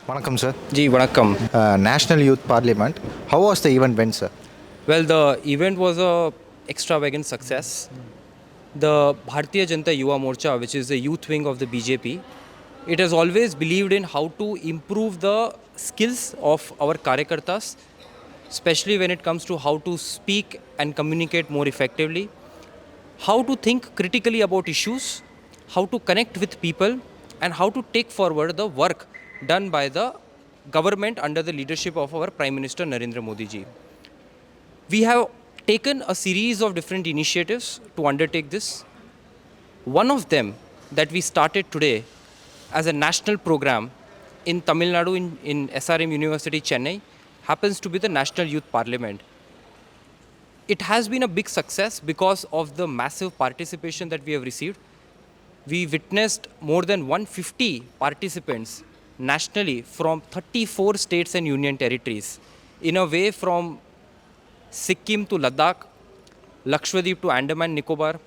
Vanakkam, sir. Ji, vanakkam. National Youth Parliament. How was the event went, sir? Well, the event was a extravagant success. The Bharatiya Janata Yuva Morcha, which is the youth wing of the BJP, it has always believed in how to improve the skills of our karyakartas, especially when it comes to how to speak and communicate more effectively, how to think critically about issues, how to connect with people, and how to take forward the work done by the government under the leadership of our Prime Minister Narendra Modi ji. We have taken a series of different initiatives to undertake this. One of them that we started today as a national program in Tamil Nadu in SRM University, Chennai, happens to be the National Youth Parliament. It has been a big success because of the massive participation that we have received. We witnessed more than 150 participants nationally from 34 states and union territories. In a way, from Sikkim to Ladakh, Lakshadweep to Andaman Nicobar,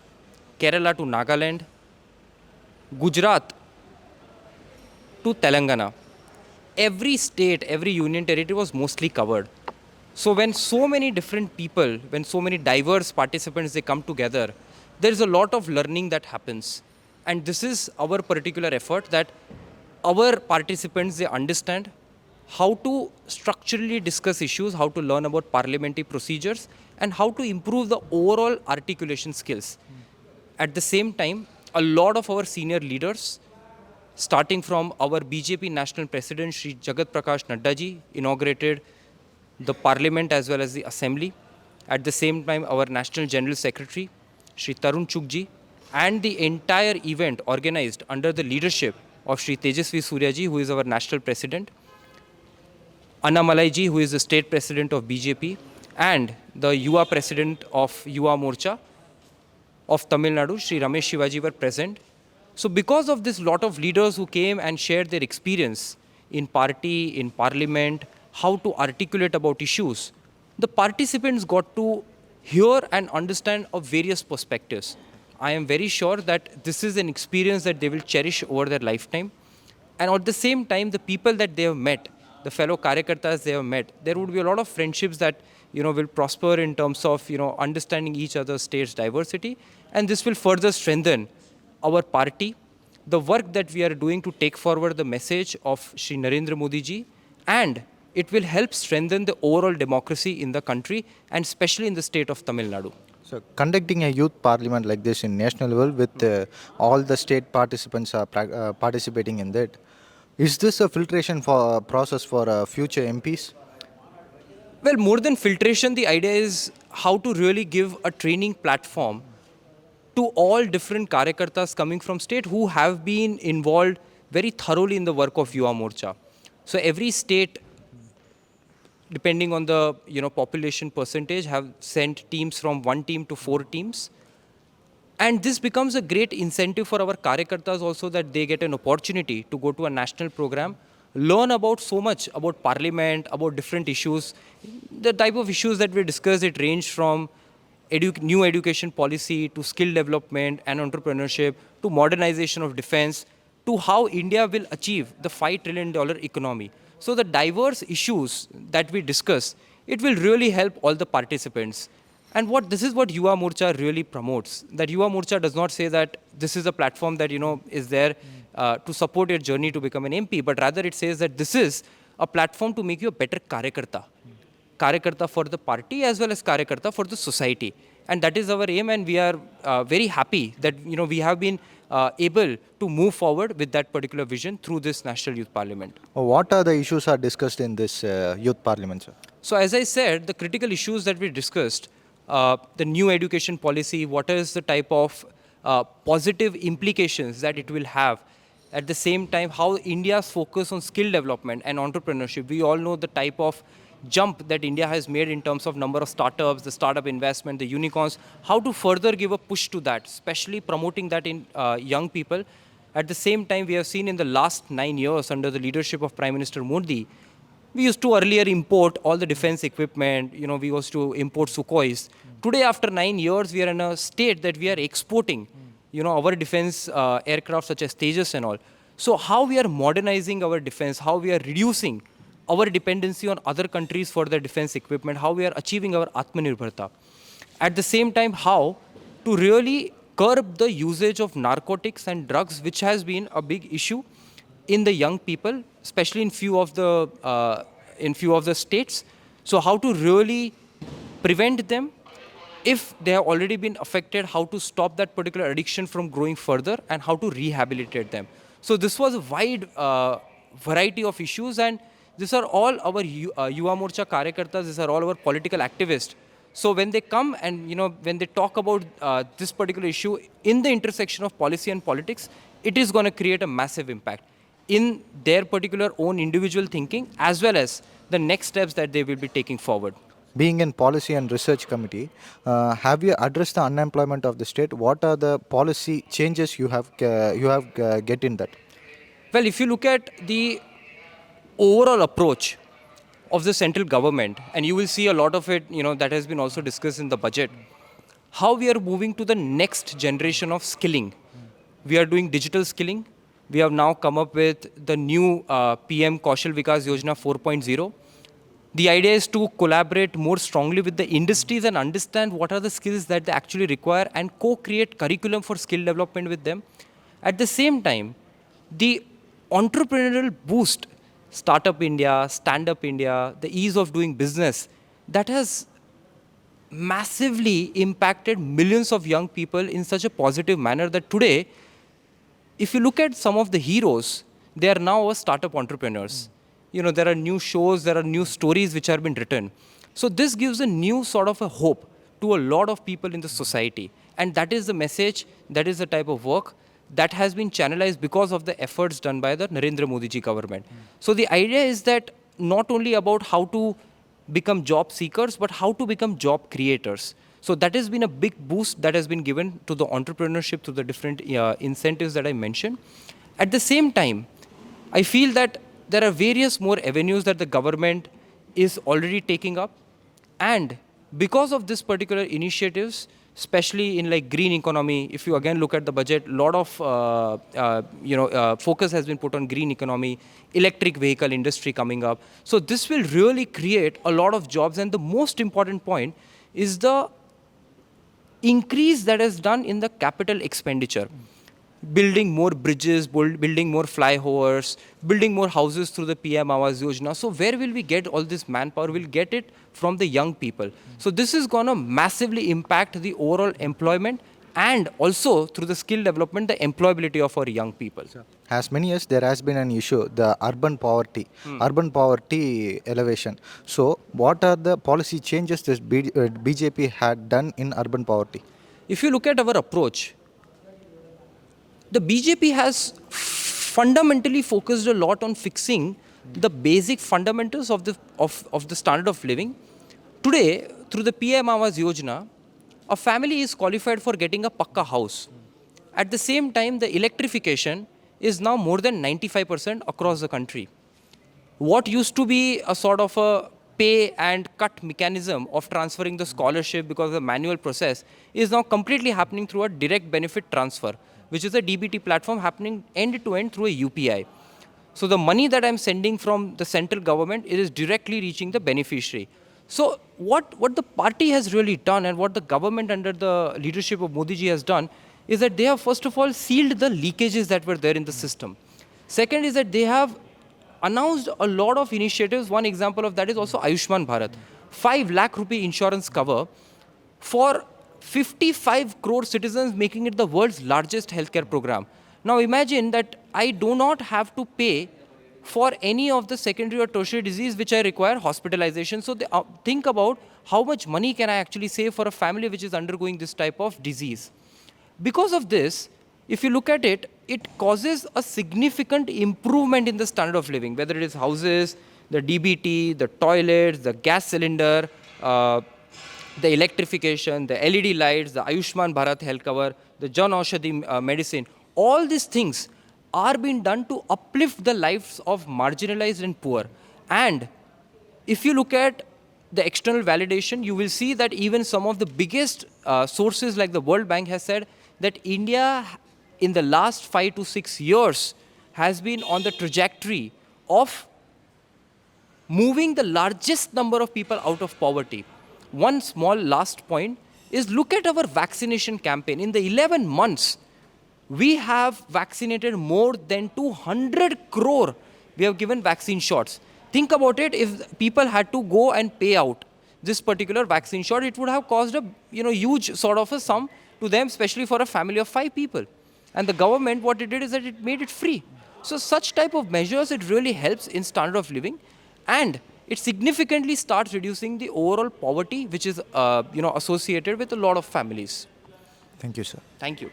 Kerala to Nagaland, Gujarat to Telangana. Every state, every union territory was mostly covered. So when so many different people, when so many diverse participants, they come together, there is a lot of learning that happens. And this is our particular effort, that our participants, they understand how to structurally discuss issues, how to learn about parliamentary procedures, and how to improve the overall articulation skills. At the same time, a lot of our senior leaders, starting from our BJP National President, Shri Jagat Prakash Nadda ji, inaugurated the Parliament as well as the Assembly. At the same time, our National General Secretary, Shri Tarun Chugh ji, and the entire event organized under the leadership of Shri Tejasvi Surya ji, who is our National President, Annamalai ji, who is the State President of BJP, and the Yuva President of Yuva Morcha of Tamil Nadu, Shri Ramesh Shivaji, were present. So because of this, lot of leaders who came and shared their experience in party, in parliament, how to articulate about issues, the participants got to hear and understand of various perspectives. I am very sure that this is an experience that they will cherish over their lifetime. And at the same time, the people that they have met, the fellow karyakartas they have met, there would be a lot of friendships that will prosper in terms of understanding each other's state's diversity, and this will further strengthen our party, the work that we are doing to take forward the message of Shri Narendra Modi ji, and it will help strengthen the overall democracy in the country and especially in the state of Tamil Nadu. So, conducting a youth parliament like this in national level with all the state participants are participating in that, is this a filtration for process for future MPs? Well, more than filtration, the idea is how to really give a training platform to all different karyakartas coming from state who have been involved very thoroughly in the work of Yuva Morcha. So every state, depending on the population percentage, have sent teams from 1 team to 4 teams. And this becomes a great incentive for our karyakartas also, that they get an opportunity to go to a national program, learn about so much about parliament, about different issues. The type of issues that we discussed, it ranged from new education policy to skill development and entrepreneurship to modernization of defense to how India will achieve the $5 trillion economy. So the diverse issues that we discuss, it will really help all the participants. And this is what Yuva Morcha really promotes. That Yuva Morcha does not say that this is a platform that is there to support your journey to become an MP, but rather it says that this is a platform to make you a better karyakarta. Karyakarta for the party as well as karyakarta for the society. And that is our aim, and we are very happy that we have been able to move forward with that particular vision through this National Youth Parliament. What are the issues are discussed in this youth parliament, sir? So as I said, the critical issues that we discussed, the new education policy, what is the type of positive implications that it will have. At the same time, how India's focus on skill development and entrepreneurship. We all know the type of jump that India has made in terms of number of startups, the startup investment, the unicorns, how to further give a push to that, especially promoting that in young people. At the same time, we have seen in the last 9 years under the leadership of Prime Minister Modi, we used to earlier import all the defense equipment, we used to import Sukhois. Today, after 9 years, we are in a state that we are exporting, our defense aircraft such as Tejas and all. So how we are modernizing our defense, how we are reducing our dependency on other countries for their defense equipment, how we are achieving our Atmanirbharta. At the same time, how to really curb the usage of narcotics and drugs, which has been a big issue in the young people, especially in few of the states. So how to really prevent them if they have already been affected, how to stop that particular addiction from growing further, and how to rehabilitate them. So this was a wide variety of issues, and these are all our Yuva Morcha karyakartas, these are all our political activists. So when they come and when they talk about this particular issue in the intersection of policy and politics, it is going to create a massive impact in their particular own individual thinking, as well as the next steps that they will be taking forward. Being in policy and research committee, have you addressed the unemployment of the state? What are the policy changes you have get in that? Well, if you look at the overall approach of the central government, and you will see a lot of it, that has been also discussed in the budget, how we are moving to the next generation of skilling. We are doing digital skilling. We have now come up with the new PM Kaushal Vikas Yojana 4.0. The idea is to collaborate more strongly with the industries and understand what are the skills that they actually require and co-create curriculum for skill development with them. At the same time, the entrepreneurial boost, Startup India, Stand Up India, the ease of doing business, that has massively impacted millions of young people in such a positive manner that today, if you look at some of the heroes, they are now startup entrepreneurs. There are new shows, there are new stories which have been written. So this gives a new sort of a hope to a lot of people in the society. And that is the message, that is the type of work that has been channelized because of the efforts done by the Narendra Modi ji government. So the idea is that not only about how to become job seekers, but how to become job creators. So that has been a big boost that has been given to the entrepreneurship through the different incentives that I mentioned. At the same time, I feel that there are various more avenues that the government is already taking up. And because of this particular initiatives, especially in like green economy, if you again look at the budget, a lot of focus has been put on green economy, electric vehicle industry coming up. So this will really create a lot of jobs. And the most important point is the increase that is done in the capital expenditure. Building more bridges, building more flyovers, building more houses through the PM Awas Yojana. So where will we get all this manpower? We'll get it from the young people. So this is going to massively impact the overall employment and also through the skill development, the employability of our young people. As many years there has been an issue, the urban poverty elevation. So what are the policy changes this BJP had done in urban poverty? If you look at our approach, the BJP has fundamentally focused a lot on fixing the basic fundamentals of the standard of living. Today, through the PM Awas Yojana, a family is qualified for getting a pakka house. At the same time, the electrification is now more than 95% across the country. What used to be a sort of a pay and cut mechanism of transferring the scholarship because of the manual process is now completely happening through a direct benefit transfer, which is a DBT platform happening end-to-end through a UPI. So the money that I'm sending from the central government, it is directly reaching the beneficiary. So what the party has really done and what the government under the leadership of Modi ji has done is that they have first of all sealed the leakages that were there in the system. Second is that they have announced a lot of initiatives. One example of that is also Ayushman Bharat. 5 lakh rupee insurance cover for 55 crore citizens, making it the world's largest healthcare program. Now imagine that I do not have to pay for any of the secondary or tertiary disease which I require hospitalization. So think about how much money can I actually save for a family which is undergoing this type of disease. Because of this, if you look at it, it causes a significant improvement in the standard of living, whether it is houses, the DBT, the toilets, the gas cylinder, the electrification, the LED lights, the Ayushman Bharat health cover, the Jan Aushadhi medicine. All these things are being done to uplift the lives of marginalized and poor. And if you look at the external validation, you will see that even some of the biggest sources like the World Bank has said that India in the last 5 to 6 years has been on the trajectory of moving the largest number of people out of poverty. One small last point is look at our vaccination campaign. In the 11 months, we have vaccinated more than 200 crore. We have given vaccine shots. Think about it, if people had to go and pay out this particular vaccine shot, it would have caused a huge sort of a sum to them, especially for a family of 5 people. And the government, what it did is that it made it free. So such type of measures, it really helps in standard of living, and it significantly starts reducing the overall poverty, which is associated with a lot of families. Thank you, sir. Thank you.